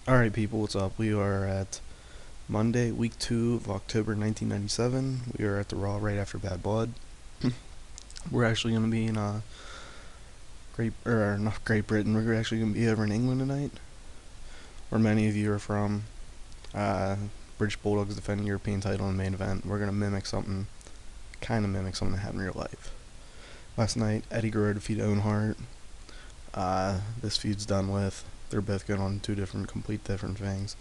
Alright, people, what's up? We are at Monday, week 2 of October 1997. We are at the Raw right after Bad Blood. We're actually going to be in not Great Britain. We're actually going to be over in England tonight, where many of you are from. Uh, British Bulldogs defending European title in the main event. We're going to kind of mimic something that happened in real life. Last night, Eddie Guerrero defeated Owen Hart. This feud's done with. They're both going on two complete different things,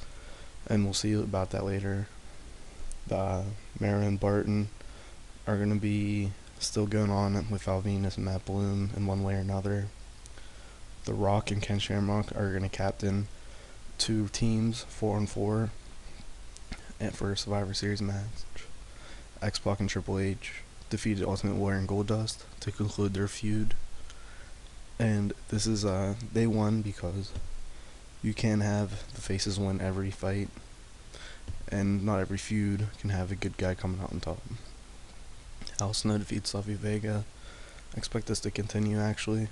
and we'll see about that later. Mara and Barton are going to be still going on with Val Venus and Matt Bloom in one way or another. The Rock and Ken Shamrock are going to captain two teams, 4-on-4, and for a Survivor Series match. X-Pac and Triple H defeated Ultimate Warrior and Goldust to conclude their feud. And this is, they won because you can't have the faces win every fight, and not every feud can have a good guy coming out on top. Al Snow defeats Savio Vega. I expect this to continue, actually.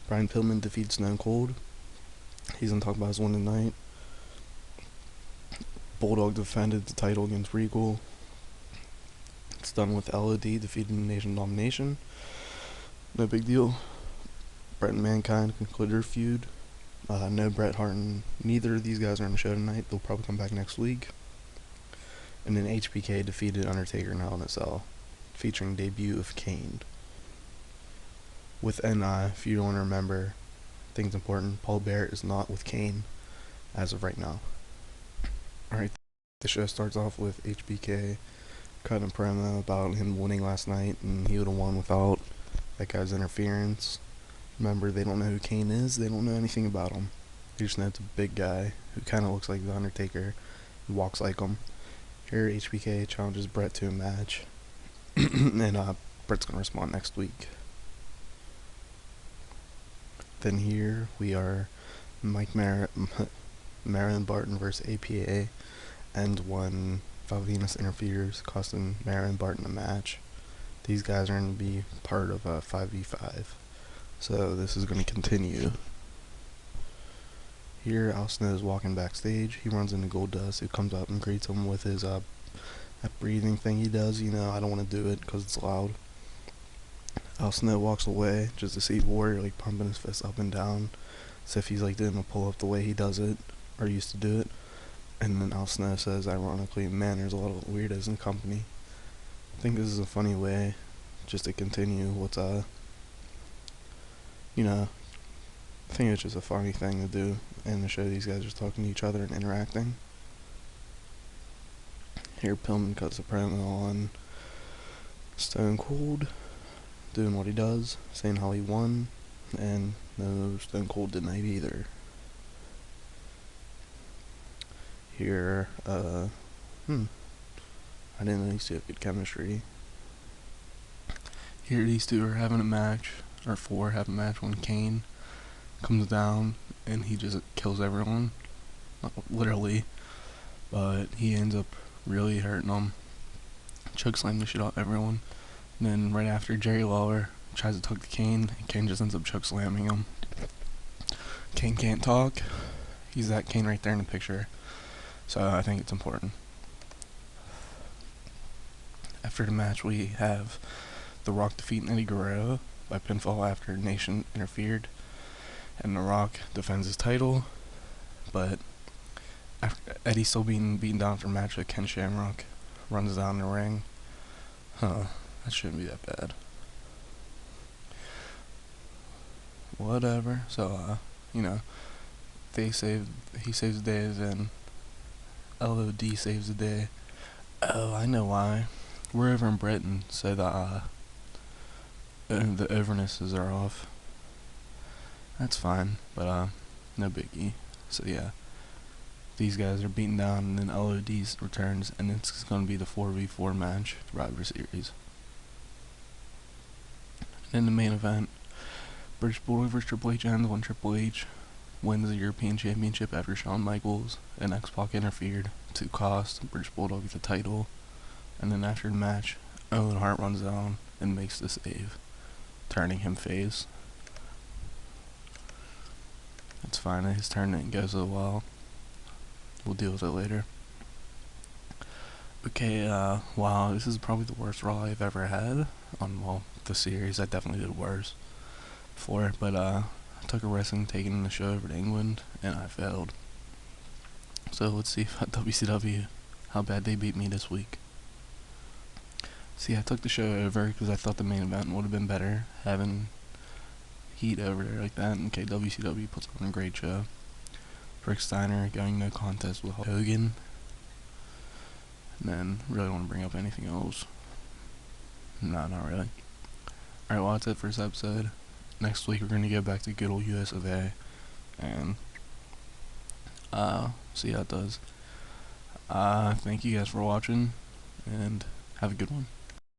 Brian Pillman defeats Stone Cold. He's going to talk about his win tonight. Bulldog defended the title against Regal. It's done with LOD defeating Nation Domination. No big deal. Bret and Mankind concluded their feud. No Bret Hart and neither of these guys are on the show tonight. They'll probably come back next week. And then HBK defeated Undertaker in Hell in a Cell, featuring debut of Kane. If you don't remember, things important, Paul Bearer is not with Kane as of right now. Alright, the show starts off with HBK cutting a promo about him winning last night, and he would have won without that guy's interference. Remember, they don't know who Kane is, they don't know anything about him. They just know it's a big guy who kind of looks like the Undertaker and walks like him. Here, HBK challenges Bret to a match, and Bret's gonna respond next week. Then here we are, Mara and Barton versus APA, and one Val Venus interferes, costing Mara and Barton a match. These guys are going to be part of a 5v5, so this is going to continue. Here, Al Snow is walking backstage. He runs into Goldust, who comes up and greets him with his that breathing thing he does. I don't want to do it because it's loud. Al Snow walks away just to see Warrior like pumping his fists up and down, as if he's like doing a pull up the way he does it or used to do it. And then Al Snow says, ironically, "Man, there's a lot of weirdos in company." I think this is a funny way just to continue what's I think it's just a funny thing to do and to show these guys just talking to each other and interacting. Here, Pillman cuts a promo on Stone Cold doing what he does, saying how he won, and no, Stone Cold didn't either. Here, I didn't know these two have good chemistry. Here, these two are having a match, or four have a match when Kane comes down and he just kills everyone. Not literally, but he ends up really hurting them. Chokeslam the shit out of everyone. And then right after, Jerry Lawler tries to talk to Kane, and Kane just ends up chokeslamming him. Kane can't talk. He's that Kane right there in the picture. So I think it's important. After the match, we have The Rock defeating Eddie Guerrero by pinfall after Nation interfered, and The Rock defends his title, but after Eddie's still being beaten down for a match with Ken Shamrock, runs down the ring. That shouldn't be that bad. Whatever. So, he saves the day, then LOD saves the day. Oh, I know why. We're over in Britain, so the overnesses are off. That's fine, but no biggie. So yeah, these guys are beaten down, and then LOD returns, and it's going to be the 4v4 match, Survivor Series. And in the main event, British Bulldog vs Triple H ends when Triple H wins the European Championship after Shawn Michaels and X-Pac interfered to cost British Bulldog the title. And then after the match, Owen Hart runs down and makes the save, turning him face. It's fine. His turn didn't go so well. We'll deal with it later. Okay, wow, this is probably the worst Raw I've ever had on, well, the series. I definitely did worse before, but I took a risk in taking the show over to England, and I failed. So let's see if at WCW how bad they beat me this week. See, I took the show over because I thought the main event would have been better, having Heat over there like that. Okay, WCW puts on a great show. Rick Steiner going no contest with Hogan. And then, really want to bring up anything else? No, not really. Alright, well, that's it for this episode. Next week, we're going to go back to good old US of A. And, see how it does. Thank you guys for watching, and have a good one.